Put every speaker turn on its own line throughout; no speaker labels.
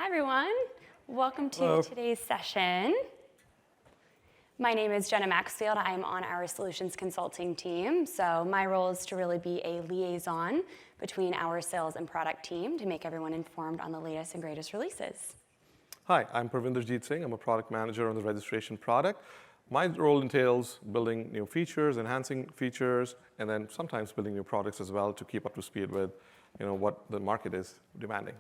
Hi, everyone. Welcome to
Hello.
today's session. My name is Jenna Maxfield. I'm on our solutions consulting team. So my role is to really be a liaison between our sales and product team to make everyone informed on the latest and greatest releases.
Hi, I'm Pravinderjit Singh. I'm a product manager on the registration product. My role entails building new features, enhancing features, and then sometimes building new products as well to keep up to speed with what the market is demanding.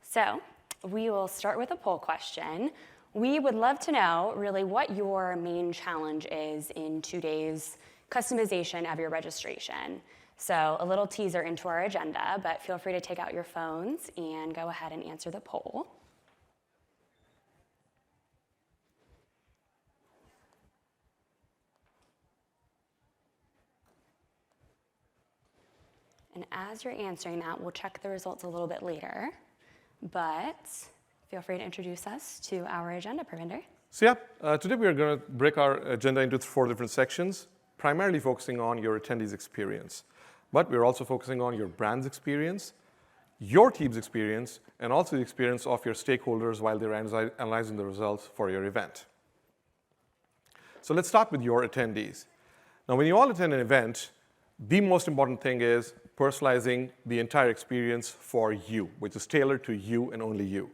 So we will start with a poll question. We would love to know really what your main challenge is in today's customization of your registration. So a little teaser into our agenda, but feel free to take out your phones and go ahead and answer the poll. And as you're answering that, we'll check the results a little bit later. But feel free to introduce us to our agenda, Pravinder.
So today we are going to break our agenda into 4 different sections, primarily focusing on your attendees' experience. But we're also focusing on your brand's experience, your team's experience, and also the experience of your stakeholders while they're analyzing the results for your event. So let's start with your attendees. Now, when you all attend an event, the most important thing is personalizing the entire experience for you, which is tailored to you and only you.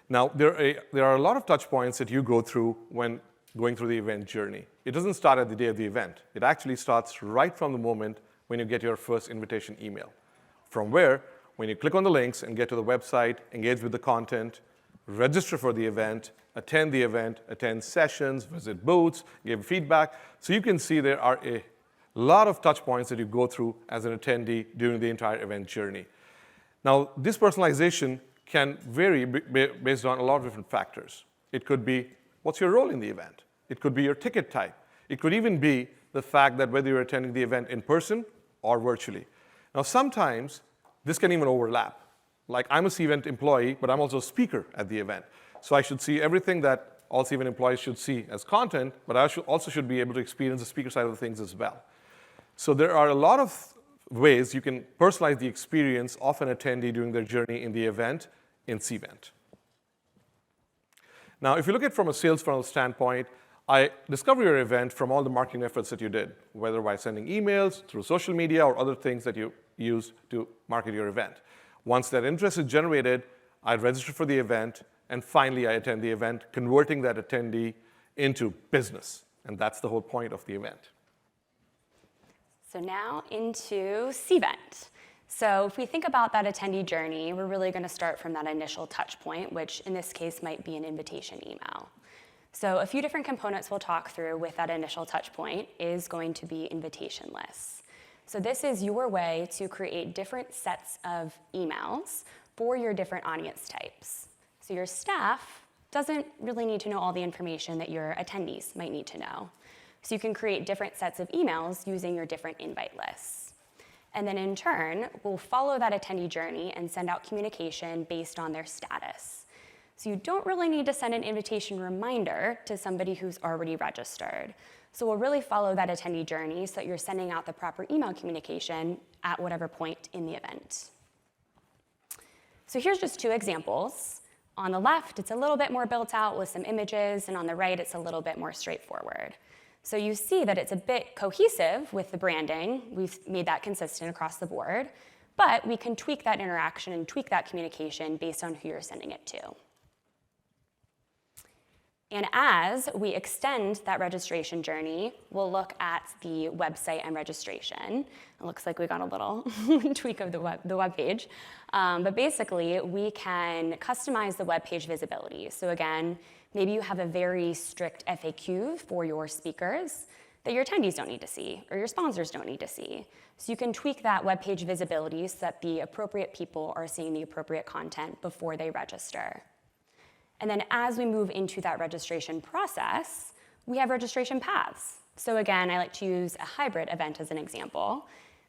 Now, there are a lot of touch points that you go through when going through the event journey. It doesn't start at the day of the event. It actually starts right from the moment when you get your first invitation email. From where, when you click on the links and get to the website, engage with the content, register for the event, attend sessions, visit booths, give feedback. So you can see there are a lot of touch points that you go through as an attendee during the entire event journey. Now, this personalization can vary based on a lot of different factors. It could be, what's your role in the event? It could be your ticket type. It could even be the fact that whether you're attending the event in person or virtually. Now, sometimes this can even overlap. Like, I'm a Cvent employee, but I'm also a speaker at the event. So I should see everything that all Cvent employees should see as content, but I also should be able to experience the speaker side of the things as well. So there are a lot of ways you can personalize the experience of an attendee during their journey in the event in Cvent. Now, if you look at it from a sales funnel standpoint, I discover your event from all the marketing efforts that you did, whether by sending emails, through social media, or other things that you use to market your event. Once that interest is generated, I register for the event, and finally I attend the event, converting that attendee into business. And that's the whole point of the event.
So now into Cvent. So if we think about that attendee journey, we're really going to start from that initial touch point, which in this case might be an invitation email. So a few different components we'll talk through with that initial touch point is going to be invitation lists. So this is your way to create different sets of emails for your different audience types. So your staff doesn't really need to know all the information that your attendees might need to know. So you can create different sets of emails using your different invite lists. And then in turn, we'll follow that attendee journey and send out communication based on their status. So you don't really need to send an invitation reminder to somebody who's already registered. So we'll really follow that attendee journey so that you're sending out the proper email communication at whatever point in the event. So here's just 2 examples. On the left, it's a little bit more built out with some images, and on the right, it's a little bit more straightforward. So you see that it's a bit cohesive with the branding. We've made that consistent across the board, but we can tweak that interaction and tweak that communication based on who you're sending it to. And as we extend that registration journey, we'll look at the website and registration. It looks like we got a little tweak of the web page. But basically, we can customize the web page visibility. So again, maybe you have a very strict FAQ for your speakers that your attendees don't need to see or your sponsors don't need to see. So you can tweak that web page visibility so that the appropriate people are seeing the appropriate content before they register. And then as we move into that registration process, we have registration paths. So again, I like to use a hybrid event as an example.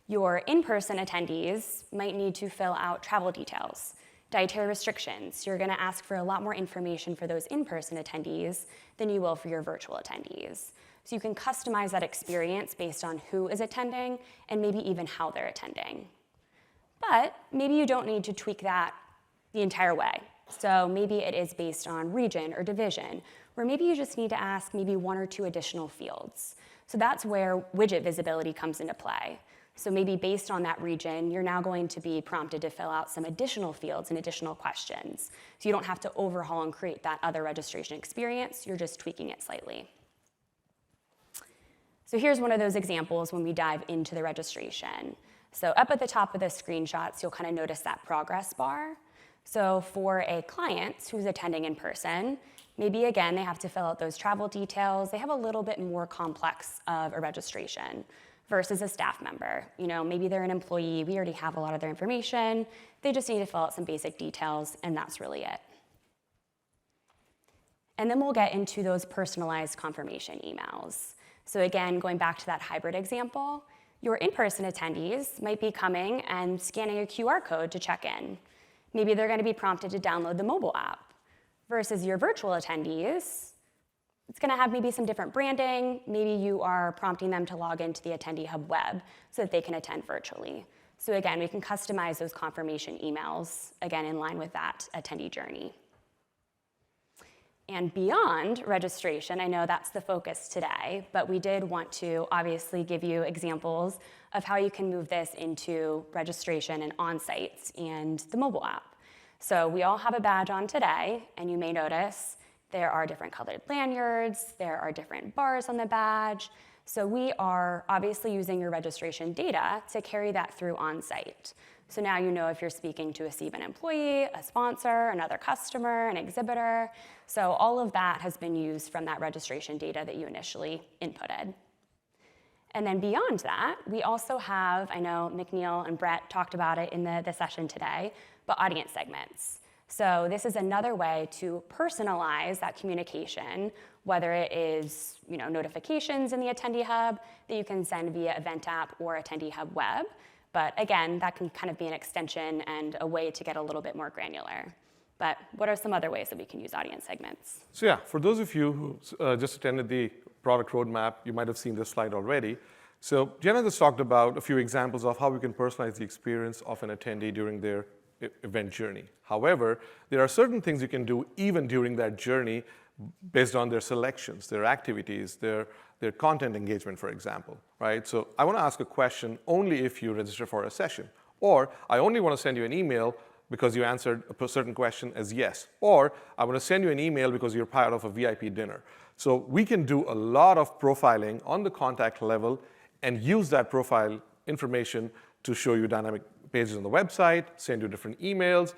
Your in-person attendees might need to fill out travel details, dietary restrictions. You're going to ask for a lot more information for those in-person attendees than you will for your virtual attendees. So you can customize that experience based on who is attending and maybe even how they're attending. But maybe you don't need to tweak that the entire way. So maybe it is based on region or division, or maybe you just need to ask maybe 1 or 2 additional fields. So that's where widget visibility comes into play. So maybe based on that region, you're now going to be prompted to fill out some additional fields and additional questions. So you don't have to overhaul and create that other registration experience, you're just tweaking it slightly. So here's one of those examples when we dive into the registration. So up at the top of the screenshots, you'll kind of notice that progress bar. So for a client who's attending in person, maybe again, they have to fill out those travel details. They have a little bit more complex of a registration versus a staff member. You know, maybe they're an employee, we already have a lot of their information. They just need to fill out some basic details, and that's really it. And then we'll get into those personalized confirmation emails. So again, going back to that hybrid example, your in-person attendees might be coming and scanning a QR code to check in. Maybe they're going to be prompted to download the mobile app. Versus your virtual attendees, it's going to have maybe some different branding. Maybe you are prompting them to log into the Attendee Hub web so that they can attend virtually. So again, we can customize those confirmation emails, again, in line with that attendee journey. And beyond registration, I know that's the focus today, but we did want to obviously give you examples of how you can move this into registration and on-sites and the mobile app. So we all have a badge on today, and you may notice there are different colored lanyards, there are different bars on the badge. So we are obviously using your registration data to carry that through on-site. So now you know if you're speaking to a Cvent employee, a sponsor, another customer, an exhibitor. So all of that has been used from that registration data that you initially inputted. And then beyond that, we also have, I know McNeil and Brett talked about it in the session today, but audience segments. So this is another way to personalize that communication, whether it is notifications in the Attendee Hub that you can send via Event app or Attendee Hub web. But again, that can kind of be an extension and a way to get a little bit more granular. But what are some other ways that we can use audience segments?
So yeah, for those of you who just attended the product roadmap, you might have seen this slide already. So Jenna just talked about a few examples of how we can personalize the experience of an attendee during their event journey. However, there are certain things you can do even during that journey based on their selections, their activities, their content engagement, for example, right? So I want to ask a question only if you register for a session, or I only want to send you an email because you answered a certain question as yes, or I want to send you an email because you're part of a VIP dinner. So we can do a lot of profiling on the contact level and use that profile information to show you dynamic pages on the website, send you different emails,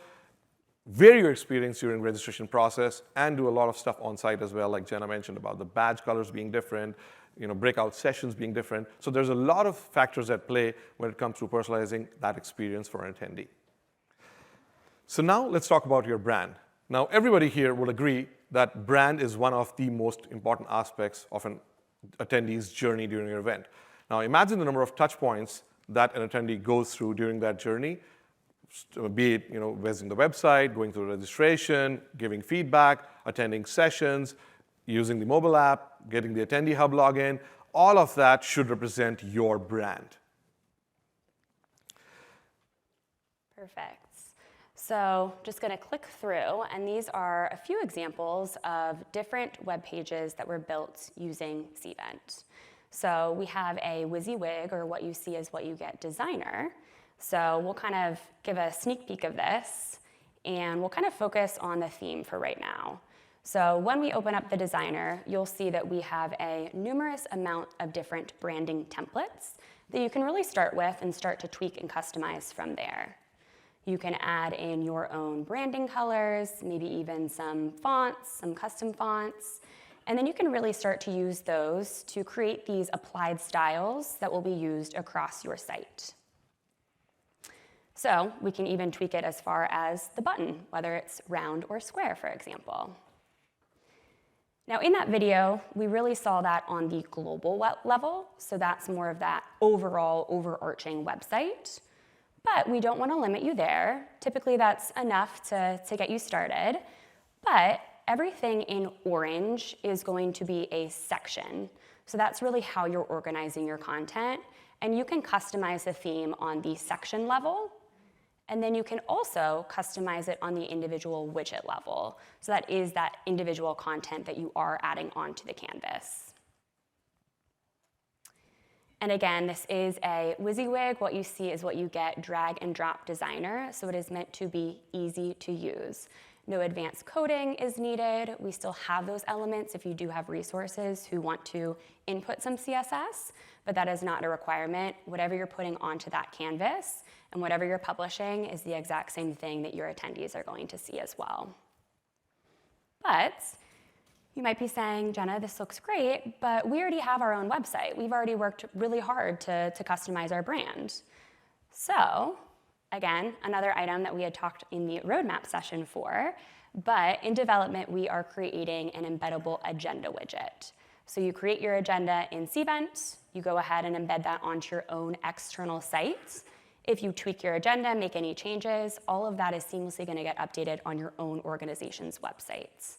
vary your experience during registration process, and do a lot of stuff on site as well, like Jenna mentioned about the badge colors being different, breakout sessions being different. So there's a lot of factors at play when it comes to personalizing that experience for an attendee. So now let's talk about your brand. Now everybody here will agree that brand is one of the most important aspects of an attendee's journey during your event. Now imagine the number of touch points that an attendee goes through during that journey, be it visiting the website, going through registration, giving feedback, attending sessions, using the mobile app, getting the Attendee Hub login. All of that should represent your brand.
Perfect. So just going to click through, and these are a few examples of different web pages that were built using Cvent. So we have a WYSIWYG, or what you see is what you get designer. So we'll kind of give a sneak peek of this, and we'll kind of focus on the theme for right now. So when we open up the designer, you'll see that we have a numerous amount of different branding templates that you can really start with and start to tweak and customize from there. You can add in your own branding colors, maybe even some fonts, some custom fonts, and then you can really start to use those to create these applied styles that will be used across your site. So we can even tweak it as far as the button, whether it's round or square, for example. Now in that video, we really saw that on the global level, so that's more of that overall overarching website. But we don't want to limit you there. Typically that's enough to get you started. But everything in orange is going to be a section. So that's really how you're organizing your content. And you can customize the theme on the section level. And then you can also customize it on the individual widget level. So that is that individual content that you are adding onto the canvas. And again, this is a WYSIWYG. What you see is what you get drag and drop designer. So it is meant to be easy to use. No advanced coding is needed. We still have those elements if you do have resources who want to input some CSS, but that is not a requirement. Whatever you're putting onto that canvas and whatever you're publishing is the exact same thing that your attendees are going to see as well. But you might be saying, Jenna, this looks great, but we already have our own website. We've already worked really hard to customize our brand. So, again, another item that we had talked in the roadmap session for, but in development, we are creating an embeddable agenda widget. So you create your agenda in Cvent, you go ahead and embed that onto your own external sites. If you tweak your agenda, make any changes, all of that is seamlessly going to get updated on your own organization's websites.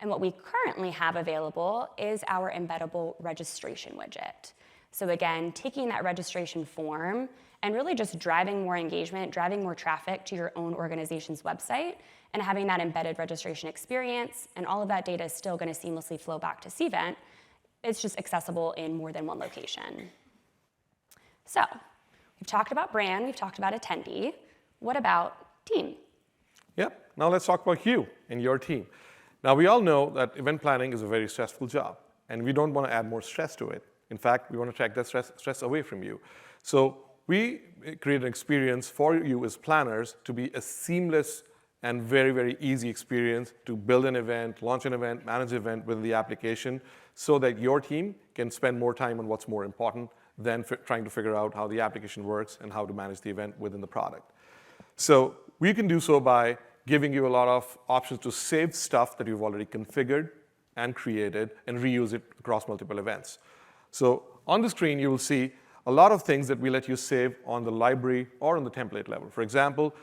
And what we currently have available is our embeddable registration widget. So again, taking that registration form and really just driving more engagement, driving more traffic to your own organization's website, and having that embedded registration experience, and all of that data is still going to seamlessly flow back to Cvent. It's just accessible in more than one location. So we've talked about brand, we've talked about attendee. What about team?
Yep, now let's talk about you and your team. Now, we all know that event planning is a very stressful job, and we don't want to add more stress to it. In fact, we want to take that stress away from you. So we create an experience for you as planners to be a seamless and very, very easy experience to build an event, launch an event, manage an event within the application so that your team can spend more time on what's more important than trying to figure out how the application works and how to manage the event within the product. So we can do so by giving you a lot of options to save stuff that you've already configured and created and reuse it across multiple events. So on the screen, you will see a lot of things that we let you save on the library or on the template level. For example,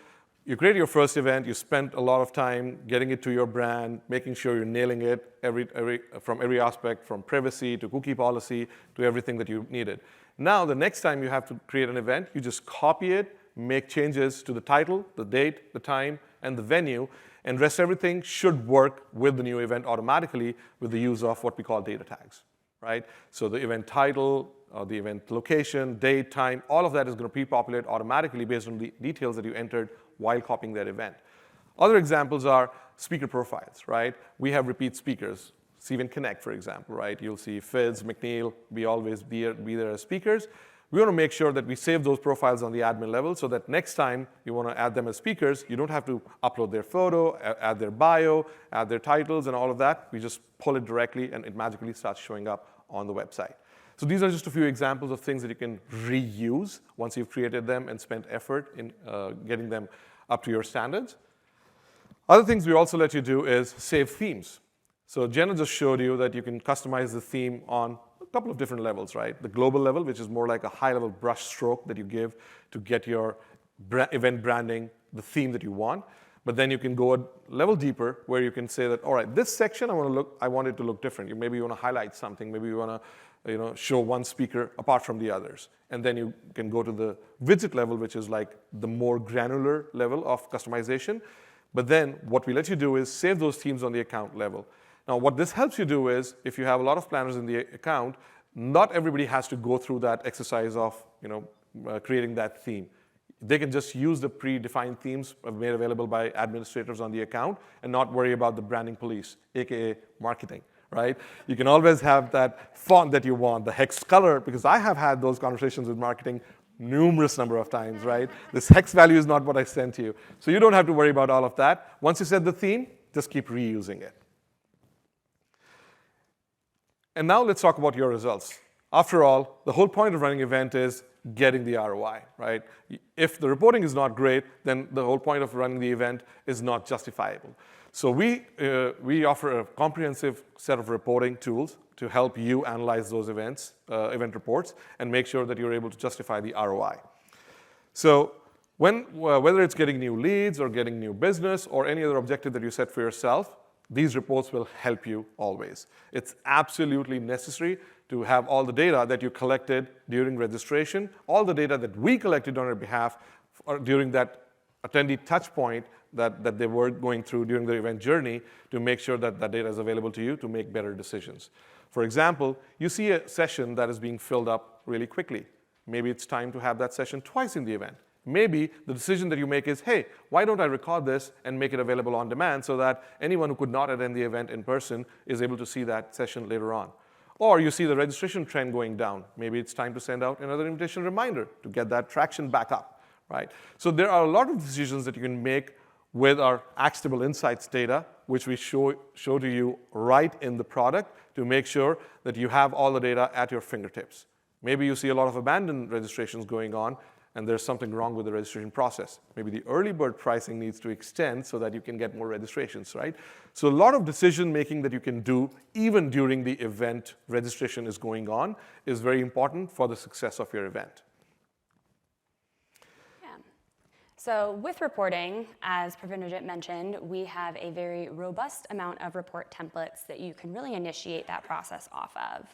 you create your first event, you spent a lot of time getting it to your brand, making sure you're nailing it from every aspect, from privacy to cookie policy to everything that you needed. Now, the next time you have to create an event, you just copy it, make changes to the title, the date, the time, and the venue, and rest everything should work with the new event automatically with the use of what we call data tags, right? So the event title, the event location, date, time, all of that is going to pre-populate automatically based on the details that you entered while copying that event. Other examples are speaker profiles, right? We have repeat speakers. Cvent Connect, for example, right? You'll see Fitz, McNeil, always be there as speakers. We want to make sure that we save those profiles on the admin level so that next time you want to add them as speakers, you don't have to upload their photo, add their bio, add their titles, and all of that. We just pull it directly, and it magically starts showing up on the website. So these are just a few examples of things that you can reuse once you've created them and spent effort in getting them up to your standards. Other things we also let you do is save themes. So Jenna just showed you that you can customize the theme on a couple of different levels, right? The global level, which is more like a high-level brush stroke that you give to get your event branding, the theme that you want. But then you can go a level deeper where you can say that, all right, this section I want it to look different. Maybe you want to highlight something. Maybe you want to show one speaker apart from the others. And then you can go to the widget level, which is like the more granular level of customization. But then what we let you do is save those themes on the account level. Now, what this helps you do is, if you have a lot of planners in the account, not everybody has to go through that exercise of creating that theme. They can just use the predefined themes made available by administrators on the account and not worry about the branding police, aka marketing, right? You can always have that font that you want, the hex color, because I have had those conversations with marketing numerous number of times, right? This hex value is not what I sent you. So you don't have to worry about all of that. Once you set the theme, just keep reusing it. And now let's talk about your results. After all, the whole point of running an event is getting the ROI, right? If the reporting is not great, then the whole point of running the event is not justifiable. So we offer a comprehensive set of reporting tools to help you analyze those event reports, and make sure that you're able to justify the ROI. So whether it's getting new leads or getting new business or any other objective that you set for yourself, these reports will help you always. It's absolutely necessary to have all the data that you collected during registration, all the data that we collected on your behalf during that attendee touch point that they were going through during the event journey to make sure that that data is available to you to make better decisions. For example, you see a session that is being filled up really quickly. Maybe it's time to have that session twice in the event. Maybe the decision that you make is, hey, why don't I record this and make it available on demand so that anyone who could not attend the event in person is able to see that session later on. Or you see the registration trend going down. Maybe it's time to send out another invitation reminder to get that traction back up, right? So there are a lot of decisions that you can make with our actionable insights data, which we show to you right in the product to make sure that you have all the data at your fingertips. Maybe you see a lot of abandoned registrations going on, and there's something wrong with the registration process. Maybe the early bird pricing needs to extend so that you can get more registrations, right? So a lot of decision making that you can do even during the event registration is going on is very important for the success of your event.
Yeah. So with reporting, as Pravinderjit mentioned, we have a very robust amount of report templates that you can really initiate that process off of.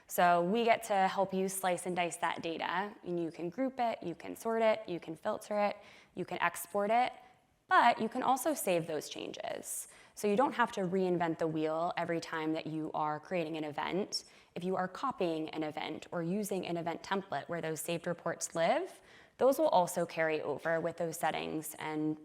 So we get to help you slice and dice that data, and you can group it, you can sort it, you can filter it, you can export it, but you can also save those changes. So you don't have to reinvent the wheel every time that you are creating an event. If you are copying an event or using an event template where those saved reports live, those will also carry over with those settings and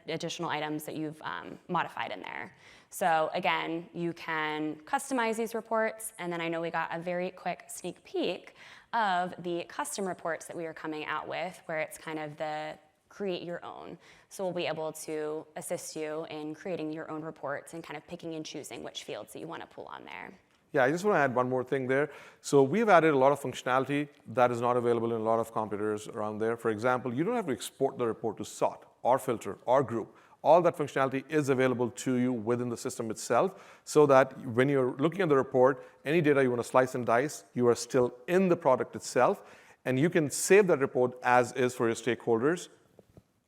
additional items that you've modified in there. So again, you can customize these reports, and then I know we got a very quick sneak peek of the custom reports that we are coming out with, where it's kind of the create your own. So we'll be able to assist you in creating your own reports and kind of picking and choosing which fields that you want to pull on there.
Yeah, I just want to add one more thing there. So we've added a lot of functionality that is not available in a lot of computers around there. For example, you don't have to export the report to sort or filter or group. All that functionality is available to you within the system itself so that when you're looking at the report, any data you want to slice and dice, you are still in the product itself, and you can save that report as is for your stakeholders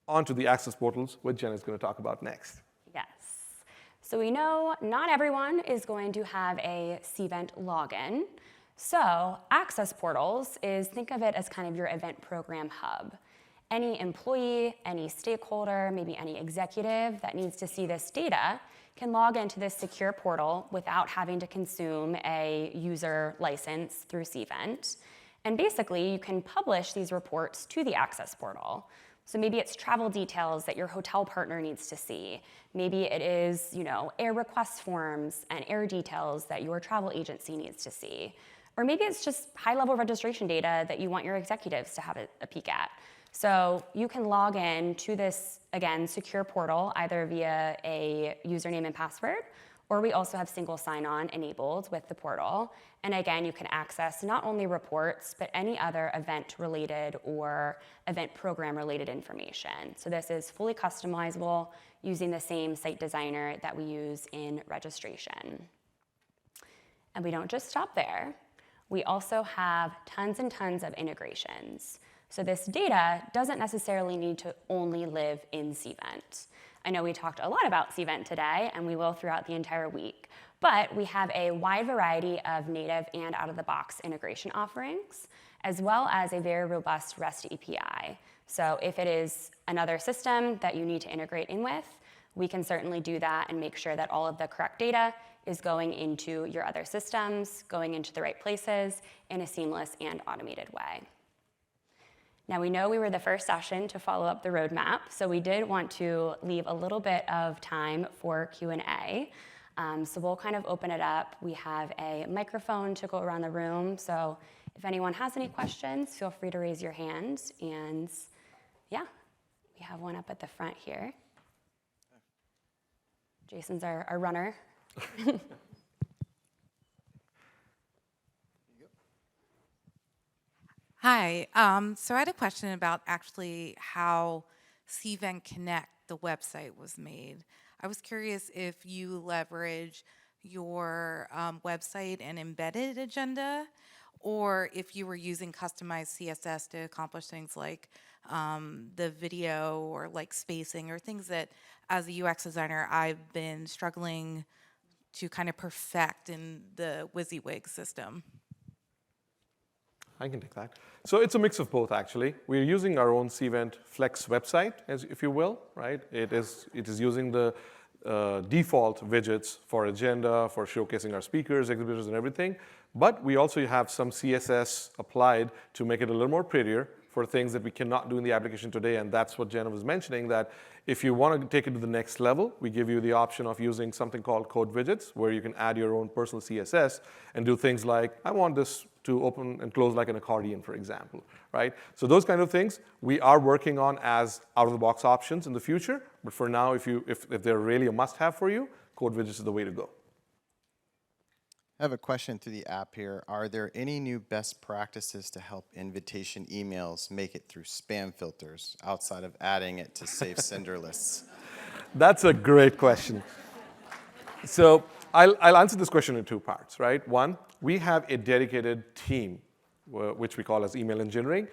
onto the access portals, which Jenna is going to talk about next.
Yes. So we know not everyone is going to have a Cvent login. So access portals is, think of it as kind of your event program hub. Any employee, any stakeholder, maybe any executive that needs to see this data can log into this secure portal without having to consume a user license through Cvent. And basically, you can publish these reports to the access portal. So maybe it's travel details that your hotel partner needs to see. Maybe it is, air request forms and air details that your travel agency needs to see. Or maybe it's just high-level registration data that you want your executives to have a peek at. So you can log in to this, again, secure portal, either via a username and password, or we also have single sign-on enabled with the portal. And again, you can access not only reports, but any other event-related or event program-related information. So this is fully customizable using the same site designer that we use in registration. And we don't just stop there. We also have tons and tons of integrations. So this data doesn't necessarily need to only live in Cvent. I know we talked a lot about Cvent today, and we will throughout the entire week, but we have a wide variety of native and out-of-the-box integration offerings, as well as a very robust REST API. So if it is another system that you need to integrate in with, we can certainly do that and make sure that all of the correct data is going into your other systems, going into the right places in a seamless and automated way. Now, we know we were the first session to follow up the roadmap, so we did want to leave a little bit of time for Q&A. So we'll kind of open it up. We have a microphone to go around the room, so if anyone has any questions, feel free to raise your hand. And yeah, we have one up at the front here. Jason's our runner.
Hi. So I had a question about actually how Cvent Connect, the website, was made. I was curious if you leverage your website and embedded agenda, or if you were using customized CSS to accomplish things like the video or like spacing or things that, as a UX designer, I've been struggling to kind of perfect in the WYSIWYG system.
I can take that. So it's a mix of both, actually. We're using our own Cvent Flex website, if you will, right? It is using the default widgets for agenda, for showcasing our speakers, exhibitors, and everything. But we also have some CSS applied to make it a little more prettier for things that we cannot do in the application today. And that's what Jenna was mentioning, that if you want to take it to the next level, we give you the option of using something called code widgets, where you can add your own personal CSS and do things like, I want this to open and close like an accordion, for example, right? So those kind of things we are working on as out-of-the-box options in the future. But for now, if they're really a must-have for you, code widgets is the way to go.
I have a question through the app here. Are there any new best practices to help invitation emails make it through spam filters outside of adding it to safe sender lists?
That's a great question. So I'll answer this question in two parts, right? One, we have a dedicated team, which we call as email engineering.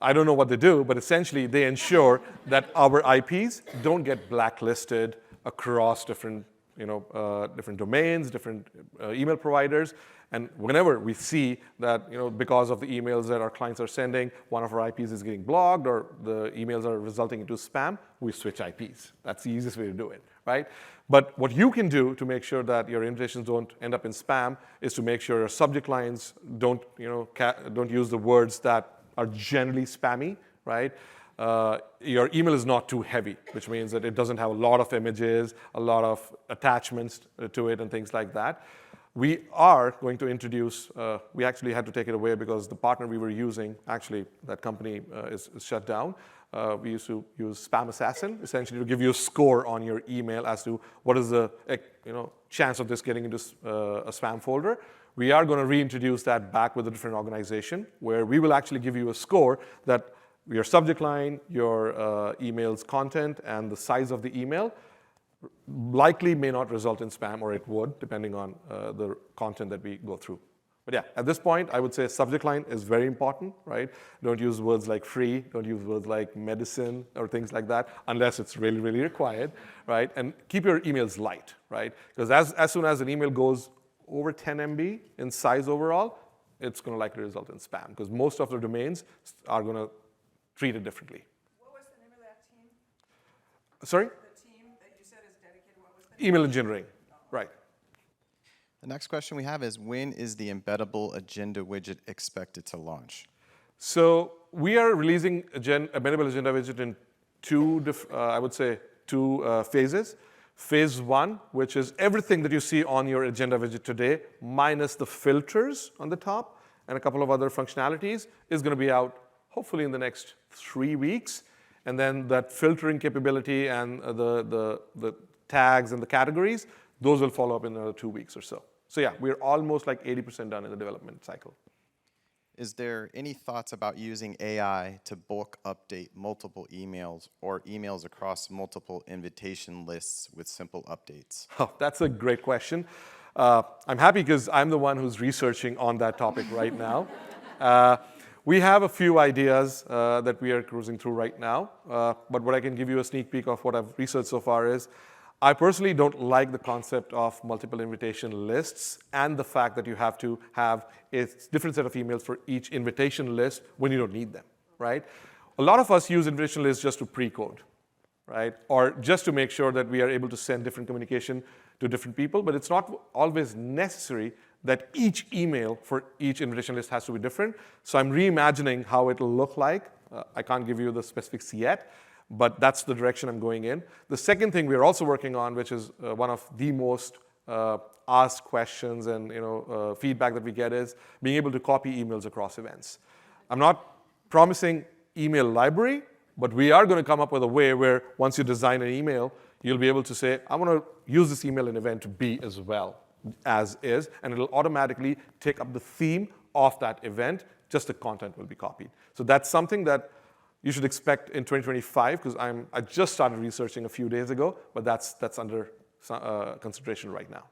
I don't know what they do, but essentially they ensure that our IPs don't get blacklisted across different different domains, different email providers. And whenever we see that, because of the emails that our clients are sending, one of our IPs is getting blocked or the emails are resulting into spam, we switch IPs. That's the easiest way to do it, right? But what you can do to make sure that your invitations don't end up in spam is to make sure your subject lines don't use the words that are generally spammy, right? Your email is not too heavy, which means that it doesn't have a lot of images, a lot of attachments to it, and things like that. We are going to introduce, we actually had to take it away because the partner we were using, actually, that company is shut down. We used to use Spam Assassin, essentially to give you a score on your email as to what is the chance of this getting into a spam folder. We are going to reintroduce that back with a different organization, where we will actually give you a score that your subject line, your email's content, and the size of the email likely may not result in spam, or it would, depending on the content that we go through. But yeah, at this point, I would say subject line is very important, right? Don't use words like free, don't use words like medicine or things like that, unless it's really, really required, right? And keep your emails light, right? Because as soon as an email goes over 10 MB in size overall, it's going to likely result in spam, because most of the domains are going to treat it differently.
What was the name of that team?
Sorry?
The team that you said is dedicated, what was the name?
Email engineering, right.
The next question we have is, when is the embeddable agenda widget expected to launch?
So we are releasing embeddable agenda widget in two phases. Phase one, which is everything that you see on your agenda widget today, minus the filters on the top and a couple of other functionalities, is going to be out hopefully in the next 3 weeks. And then that filtering capability and the tags and the categories, those will follow up in another 2 weeks or so. So yeah, we're almost like 80% done in the development cycle.
Is there any thoughts about using AI to bulk update multiple emails or emails across multiple invitation lists with simple updates?
Oh, that's a great question. I'm happy because I'm the one who's researching on that topic right now. We have a few ideas that we are cruising through right now, but what I can give you a sneak peek of what I've researched so far is, I personally don't like the concept of multiple invitation lists and the fact that you have to have a different set of emails for each invitation list when you don't need them, right? A lot of us use invitation lists just to pre-code, right? Or just to make sure that we are able to send different communication to different people, but it's not always necessary that each email for each invitation list has to be different. So I'm reimagining how it'll look like. I can't give you the specifics yet, but that's the direction I'm going in. The second thing we're also working on, which is one of the most asked questions and feedback that we get, is being able to copy emails across events. I'm not promising email library, but we are going to come up with a way where once you design an email, you'll be able to say, I want to use this email in event B as well, as is, and it'll automatically take up the theme of that event, just the content will be copied. So that's something that you should expect in 2025, because I just started researching a few days ago, but that's under consideration right now.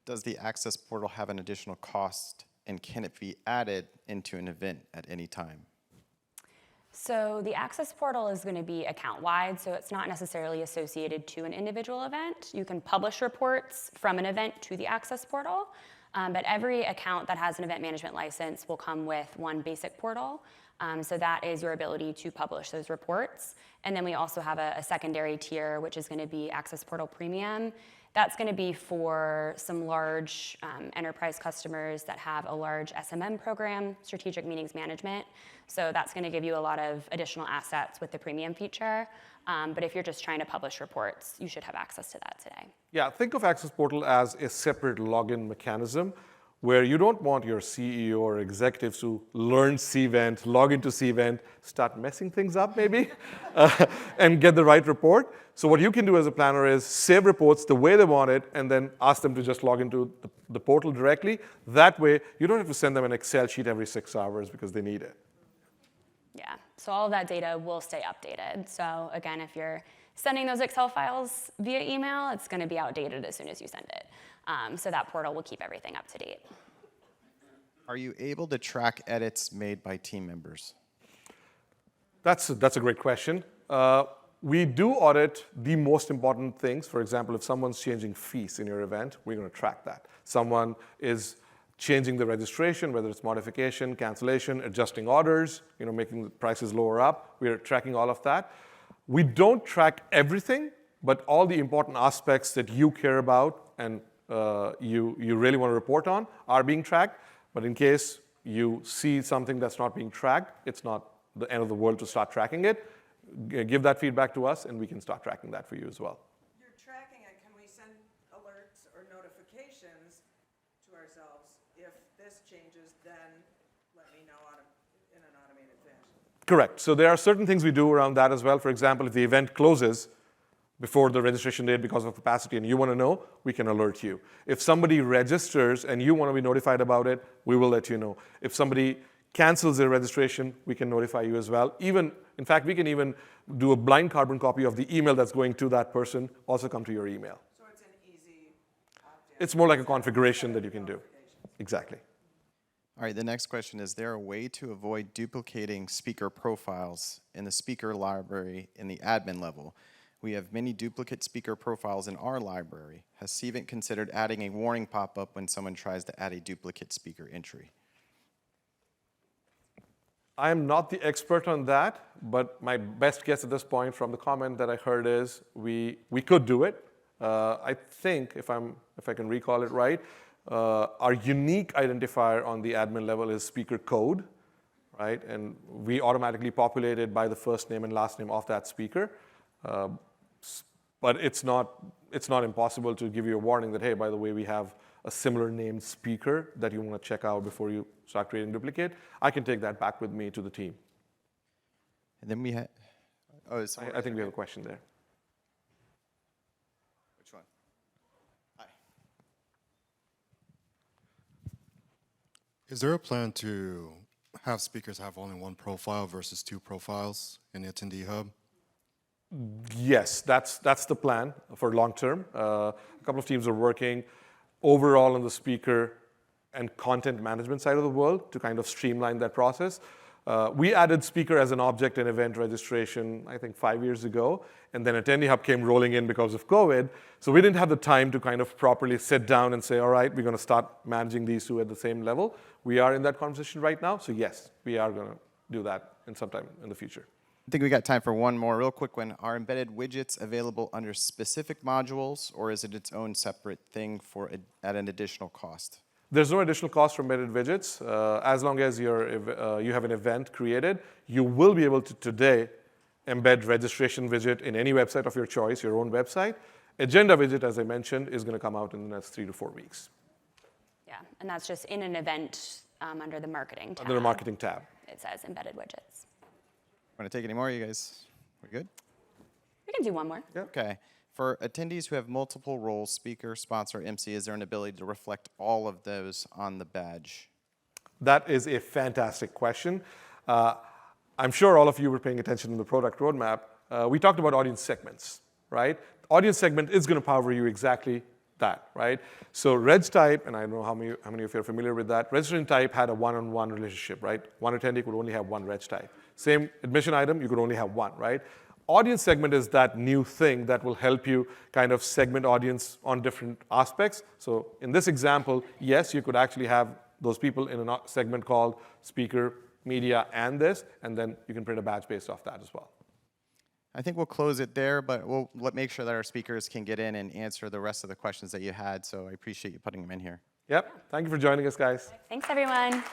Does the access portal have an additional cost, and can it be added into an event at any time?
So the access portal is going to be account-wide, so it's not necessarily associated to an individual event. You can publish reports from an event to the access portal, But every account that has an event management license will come with one basic portal. So that is your ability to publish those reports. And then we also have a secondary tier, which is going to be Access Portal Premium. That's going to be for some large enterprise customers that have a large SMM program, Strategic Meetings Management. So that's going to give you a lot of additional assets with the premium feature. But if you're just trying to publish reports, you should have access to that today.
Yeah, think of Access Portal as a separate login mechanism where you don't want your CEO or executives to learn Cvent, log into Cvent, start messing things up maybe, and get the right report. So what you can do as a planner is save reports the way they want it and then ask them to just log into the portal directly. That way, you don't have to send them an Excel sheet every 6 hours because they need it.
Yeah, so all of that data will stay updated. So again, if you're sending those Excel files via email, it's going to be outdated as soon as you send it. So that portal will keep everything up to date.
Are you able to track edits made by team members?
That's a great question. We do audit the most important things. For example, if someone's changing fees in your event, we're going to track that. Someone is changing the registration, whether it's modification, cancellation, adjusting orders, making the prices lower up. We're tracking all of that. We don't track everything, but all the important aspects that you care about and you really want to report on are being tracked. But in case you see something that's not being tracked, it's not the end of the world to start tracking it. Give that feedback to us, and we can start tracking that for you as well.
You're tracking it. Can we send alerts or notifications to ourselves? If this changes, then let me know in an automated fashion.
Correct. So there are certain things we do around that as well. For example, if the event closes before the registration date because of capacity and you want to know, we can alert you. If somebody registers and you want to be notified about it, we will let you know. If somebody cancels their registration, we can notify you as well. In fact, we can even do a blind carbon copy of the email that's going to that person, also come to your email.
So it's an easy opt-in.
It's more like a configuration that you can do. Exactly.
All right, the next question is there a way to avoid duplicating speaker profiles in the speaker library in the admin level? We have many duplicate speaker profiles in our library. Has Cvent considered adding a warning pop-up when someone tries to add a duplicate speaker entry?
I am not the expert on that, but my best guess at this point from the comment that I heard is we could do it. I think, if I can recall it right, our unique identifier on the admin level is speaker code, right? And we automatically populate it by the first name and last name of that speaker. But it's not impossible to give you a warning that, hey, by the way, we have a similar named speaker that you want to check out before you start creating duplicate. I can take that back with me to the team.
And then we had,
I think we have a question there.
Which one? Hi.
Is there a plan to have speakers have only one profile versus 2 profiles in the attendee hub?
Yes, that's the plan for long term. A couple of teams are working overall on the speaker and content management side of the world to kind of streamline that process. We added speaker as an object in event registration, I think 5 years ago, and then Attendee Hub came rolling in because of COVID. So we didn't have the time to kind of properly sit down and say, all right, we're going to start managing these 2 at the same level. We are in that conversation right now. So yes, we are going to do that in some time in the future.
I think we got time for one more real quick one. Are embedded widgets available under specific modules, or is it its own separate thing at an additional cost?
There's no additional cost for embedded widgets. As long as you have an event created, you will be able to today embed registration widget in any website of your choice, your own website. Agenda widget, as I mentioned, is going to come out in the next 3 to 4 weeks.
Yeah, and that's just in an event under the marketing tab.
Under the marketing tab.
It says embedded widgets.
Want to take any more, you guys? We good?
We can do one more.
Okay. For attendees who have multiple roles, speaker, sponsor, MC, is there an ability to reflect all of those on the badge?
That is a fantastic question. I'm sure all of you were paying attention in the product roadmap. We talked about audience segments, right? Audience segment is going to power you exactly that, right? So reg type, and I don't know how many of you are familiar with that, registration type had a one-on-one relationship, right? One attendee could only have one reg type. Same admission item, you could only have one, right? Audience segment is that new thing that will help you kind of segment audience on different aspects. So in this example, yes, you could actually have those people in a segment called speaker, media, and this, and then you can print a badge based off that as well.
I think we'll close it there, but we'll make sure that our speakers can get in and answer the rest of the questions that you had. So I appreciate you putting them in here.
Yep. Thank you for joining us, guys.
Thanks, everyone.